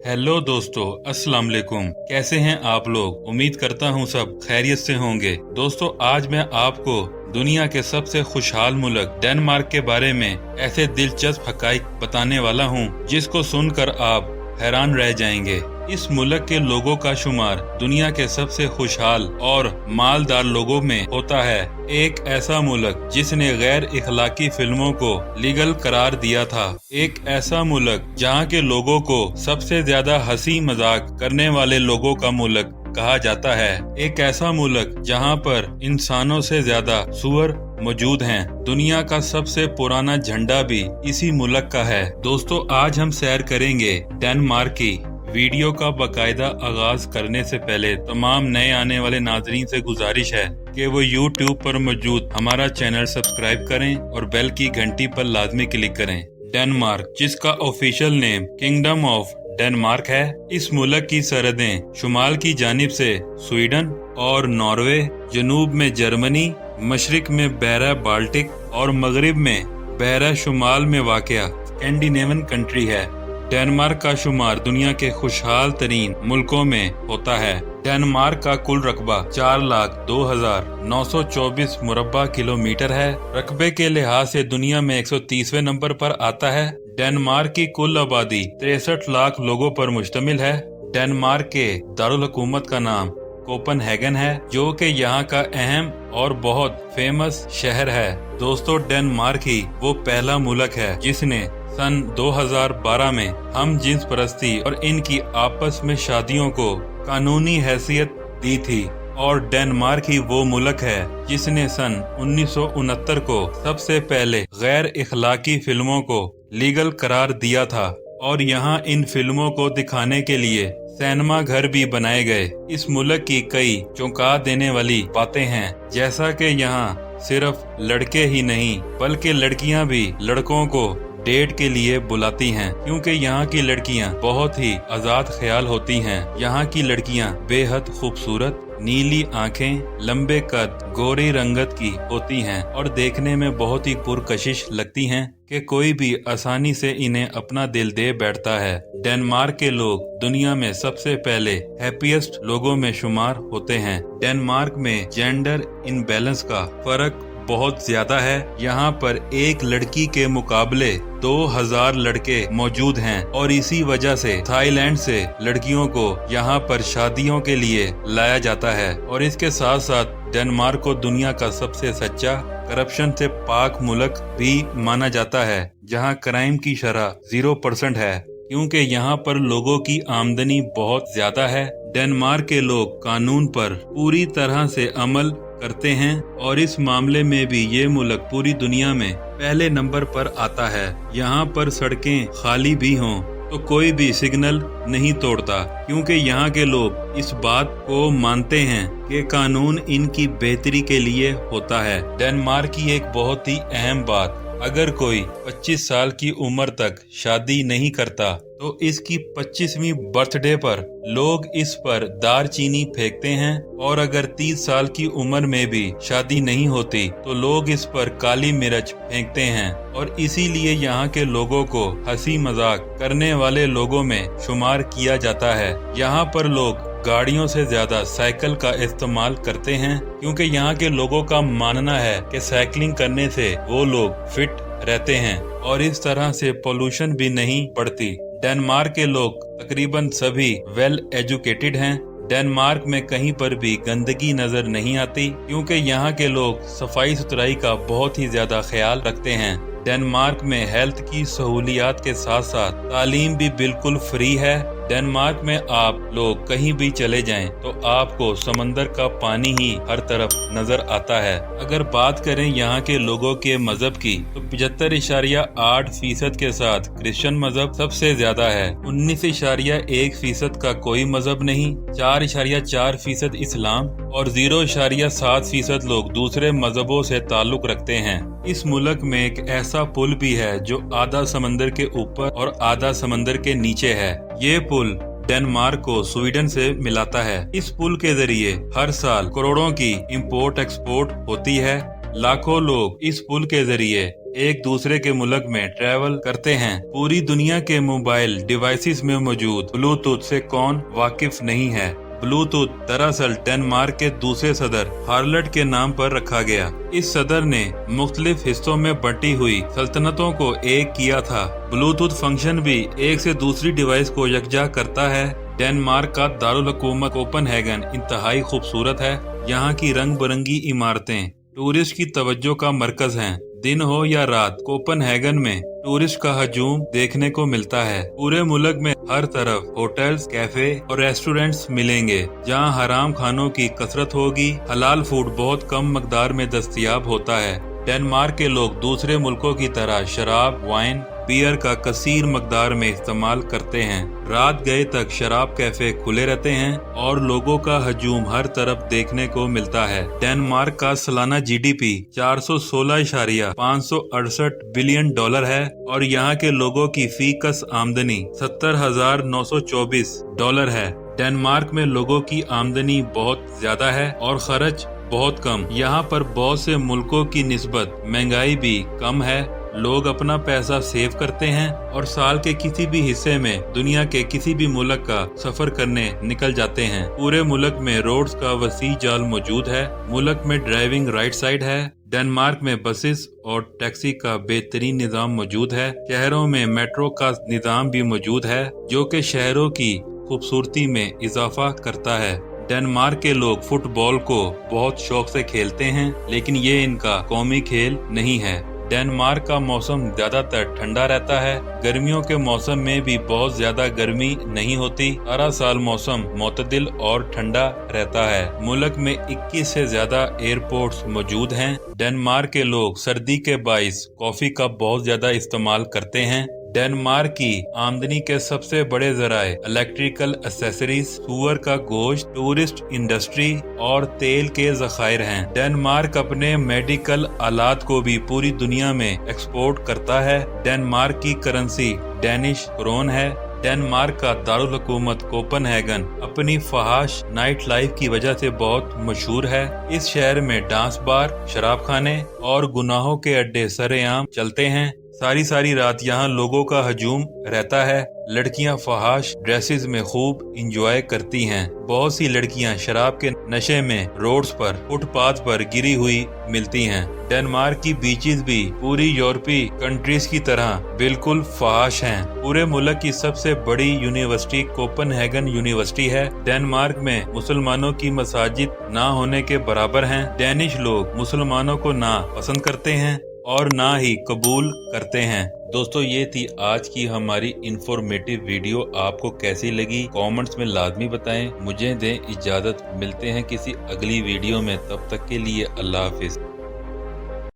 Hello दोस्तों, अस्सलाम वालेकुम। कैसे हैं आप लोग? उम्मीद करता हूं सब खैरियत से होंगे। दोस्तों, आज मैं आपको दुनिया के सबसे खुशहाल मुल्क डेनमार्क के बारे में ऐसे दिलचस्प हकाइक बताने वाला हूं जिसको सुनकर आप हैरान रह जाएंगे। इस मुल्क के लोगों का शुमार दुनिया के सबसे खुशहाल और मालदार लोगों में होता है। एक ऐसा मुल्क जिसने गैर इखलाकी फिल्मों को लीगल करार दिया था। एक ऐसा मुल्क जहां के लोगों को सबसे ज्यादा हंसी मजाक करने वाले लोगों का मुल्क कहा जाता है। एक ऐसा मुल्क जहां पर इंसानों से ज्यादा सूअर मौजूद हैं। दुनिया का सबसे पुराना झंडा भी इसी मुल्क का है। दोस्तों, आज हम सैर करेंगे डेनमार्क की। वीडियो का बाकायदा आगाज करने से पहले तमाम नए आने वाले नाजरीन से गुजारिश है कि वो YouTube पर मौजूद हमारा चैनल सब्सक्राइब करें और बेल की घंटी पर लाजमी क्लिक करें। डेनमार्क, जिसका official name kingdom of Denmark है, इस मुल्क की सरहदें शुमाल की जानिब से स्वीडन और नॉर्वे, जनूब में जर्मनी, मशरिक में बहरा बाल्टिक और मगरिब में बहरा शुमाल में वाक़या स्कैंडिनेवियन कंट्री है। डेनमार्क का शुमार दुनिया के खुशहाल तरीन मुल्कों में होता है। डेनमार्क का कुल रकबा 4,02,924 मुरब्बा किलोमीटर है। रकबे के लिहाज से दुनिया में 130वें नंबर पर आता है। डेनमार्क की कुल आबादी 63 लाख लोगों पर मुश्तमिल है। डेनमार्क के दारुल हुकूमत का नाम कोपनहेगन है, जो कि यहाँ का अहम और बहुत फेमस शहर है। दोस्तों, डेनमार्क ही वो पहला मुल्क है जिसने सन 2012 में हम जिन्स परस्ती और इनकी आपस में शादियों को कानूनी हैसियत दी थी। और डेनमार्क ही वो मुल्क है जिसने सन 1969 को सबसे पहले गैर इखलाकी फिल्मों को लीगल करार दिया था। और यहाँ इन फिल्मों को दिखाने के लिए सिनेमा घर भी बनाए गए। इस मुल्क की कई चौंका देने वाली बातें हैं, जैसा कि यहाँ सिर्फ लड़के ही नहीं बल्कि लड़कियाँ भी लड़कों को डेट के लिए बुलाती हैं, क्योंकि यहाँ की लड़कियाँ बहुत ही आजाद ख्याल होती हैं। यहाँ की लड़कियाँ बेहद खूबसूरत, नीली आंखें, लंबे कद, गोरी रंगत की होती हैं और देखने में बहुत ही पुरकशिश लगती हैं कि कोई भी आसानी से इन्हें अपना दिल दे बैठता है। डेनमार्क के लोग दुनिया में सबसे पहले हैप्पीएस्ट लोगों में शुमार होते हैं। डेनमार्क में जेंडर इनबैलेंस का फर्क बहुत ज्यादा है। यहाँ पर एक लड़की के मुकाबले 2000 लड़के मौजूद हैं और इसी वजह से थाईलैंड से लड़कियों को यहाँ पर शादियों के लिए लाया जाता है। और इसके साथ साथ डेनमार्क को दुनिया का सबसे सच्चा, करप्शन से पाक मुल्क भी माना जाता है, जहाँ क्राइम की शरह 0% है, क्योंकि यहाँ पर लोगों की आमदनी बहुत ज्यादा है। डेनमार्क के लोग कानून पर पूरी तरह से अमल करते हैं और इस मामले में भी ये मुल्क पूरी दुनिया में पहले नंबर पर आता है। यहाँ पर सड़कें खाली भी हों तो कोई भी सिग्नल नहीं तोड़ता, क्योंकि यहाँ के लोग इस बात को मानते हैं कि कानून इनकी बेहतरी के लिए होता है। डेनमार्क की एक बहुत ही अहम बात, अगर कोई 25 साल की उम्र तक शादी नहीं करता तो इसकी 25वीं बर्थडे पर लोग इस पर दारचीनी फेंकते हैं, और अगर 30 साल की उम्र में भी शादी नहीं होती तो लोग इस पर काली मिर्च फेंकते हैं। और इसीलिए यहाँ के लोगों को हंसी मजाक करने वाले लोगों में शुमार किया जाता है। यहाँ पर लोग गाड़ियों से ज्यादा साइकिल का इस्तेमाल करते हैं, क्योंकि यहाँ के लोगों का मानना है कि साइकिलिंग करने से वो लोग फिट रहते हैं और इस तरह से पोल्यूशन भी नहीं बढ़ती। डेनमार्क के लोग तकरीबन सभी वेल एजुकेटेड हैं। डेनमार्क में कहीं पर भी गंदगी नजर नहीं आती, क्योंकि यहाँ के लोग सफाई सुथराई का बहुत ही ज्यादा ख्याल रखते हैं। डेनमार्क में हेल्थ की सहूलियात के साथ साथ तालीम भी बिल्कुल फ्री है। डेनमार्क में आप लोग कहीं भी चले जाएं तो आपको समंदर का पानी ही हर तरफ नजर आता है। अगर बात करें यहाँ के लोगों के मजहब की तो 75.8% के साथ क्रिश्चियन मजहब सबसे ज्यादा है। 19.1% का कोई मजहब नहीं, 4.4% इस्लाम और 0.7% लोग दूसरे मजहबों से ताल्लुक रखते हैं। इस मुल्क में एक ऐसा पुल भी है जो आधा समंदर के ऊपर और आधा समंदर के नीचे है। ये पुल डेनमार्क को स्वीडन से मिलाता है। इस पुल के जरिए हर साल करोड़ों की इंपोर्ट एक्सपोर्ट होती है। लाखों लोग इस पुल के जरिए एक दूसरे के मुल्क में ट्रैवल करते हैं। पूरी दुनिया के मोबाइल डिवाइसेस में मौजूद ब्लूटूथ से कौन वाकिफ नहीं है। ब्लूटूथ दरअसल डेनमार्क के दूसरे सदर हार्लट के नाम पर रखा गया। इस सदर ने मुख्तलिफ हिस्सों में बंटी हुई सल्तनतों को एक किया था। ब्लूटूथ फंक्शन भी एक से दूसरी डिवाइस को यकजा करता है। डेनमार्क का दारुल हुकूमत कोपनहेगन इंतहाई खूबसूरत है। यहाँ की रंग बिरंगी इमारतें टूरिस्ट की तवज्जो का मरकज हैं। दिन हो या रात, कोपनहेगन में टूरिस्ट का हजूम देखने को मिलता है। पूरे मुल्क में हर तरफ होटल्स, कैफे और रेस्टोरेंट्स मिलेंगे जहां हराम खानों की कसरत होगी। हलाल फूड बहुत कम मकदार में दस्तयाब होता है। डेनमार्क के लोग दूसरे मुल्कों की तरह शराब, वाइन, बियर का कसीर मकदार में इस्तेमाल करते हैं। रात गए तक शराब कैफे खुले रहते हैं और लोगों का हजूम हर तरफ देखने को मिलता है। डेनमार्क का सालाना GDP 416.568 बिलियन डॉलर है और यहाँ के लोगों की फी कस आमदनी 70,924 डॉलर है। डेनमार्क में लोगों की आमदनी बहुत ज्यादा है और खर्च बहुत कम। यहाँ पर बहुत से मुल्कों की निस्बत महंगाई भी कम है। लोग अपना पैसा सेव करते हैं और साल के किसी भी हिस्से में दुनिया के किसी भी मुल्क का सफर करने निकल जाते हैं। पूरे मुल्क में रोड्स का वसी जाल मौजूद है। मुल्क में ड्राइविंग राइट साइड है। डेनमार्क में बसेस और टैक्सी का बेहतरीन निज़ाम मौजूद है। शहरों में मेट्रो का निज़ाम भी मौजूद है जो कि शहरों की खूबसूरती में इजाफा करता है। डेनमार्क के लोग फुटबॉल को बहुत शौक से खेलते हैं, लेकिन ये इनका कौमी खेल नहीं है। डेनमार्क का मौसम ज्यादातर ठंडा रहता है। गर्मियों के मौसम में भी बहुत ज्यादा गर्मी नहीं होती। सारा साल मौसम मोतदिल और ठंडा रहता है। मुल्क में 21 से ज्यादा एयरपोर्ट्स मौजूद हैं। डेनमार्क के लोग सर्दी के बाइस कॉफी का बहुत ज्यादा इस्तेमाल करते हैं। डेनमार्क की आमदनी के सबसे बड़े जराए इलेक्ट्रिकल एक्सेसरीज, सूअर का गोश्त, टूरिस्ट इंडस्ट्री और तेल के जखायर हैं। डेनमार्क अपने मेडिकल आलात को भी पूरी दुनिया में एक्सपोर्ट करता है। डेनमार्क की करेंसी डेनिश क्रोन है। डेनमार्क का दारुल हुकूमत कोपनहेगन अपनी फहाश नाइट लाइफ की वजह से बहुत मशहूर है। इस शहर में डांस बार, शराब खाने और गुनाहों के अड्डे सरेआम चलते हैं। सारी रात यहाँ लोगों का हजूम रहता है। लड़कियाँ फहाश ड्रेसेस में खूब इंजॉय करती हैं। बहुत सी लड़कियाँ शराब के नशे में रोड्स पर, फुटपाथ पर गिरी हुई मिलती हैं। डेनमार्क की बीचेस भी पूरी यूरोपीय कंट्रीज की तरह बिल्कुल फहाश हैं। पूरे मुल्क की सबसे बड़ी यूनिवर्सिटी कोपनहेगन यूनिवर्सिटी है। डेनमार्क में मुसलमानों की मसाजिद ना होने के बराबर हैं। डेनिश लोग मुसलमानों को ना पसंद करते हैं और ना ही कबूल करते हैं। दोस्तों, ये थी आज की हमारी इंफॉर्मेटिव वीडियो। आपको कैसी लगी कमेंट्स में लाजमी बताएं। मुझे दें इजाजत, मिलते हैं किसी अगली वीडियो में। तब तक के लिए अल्लाह हाफिज।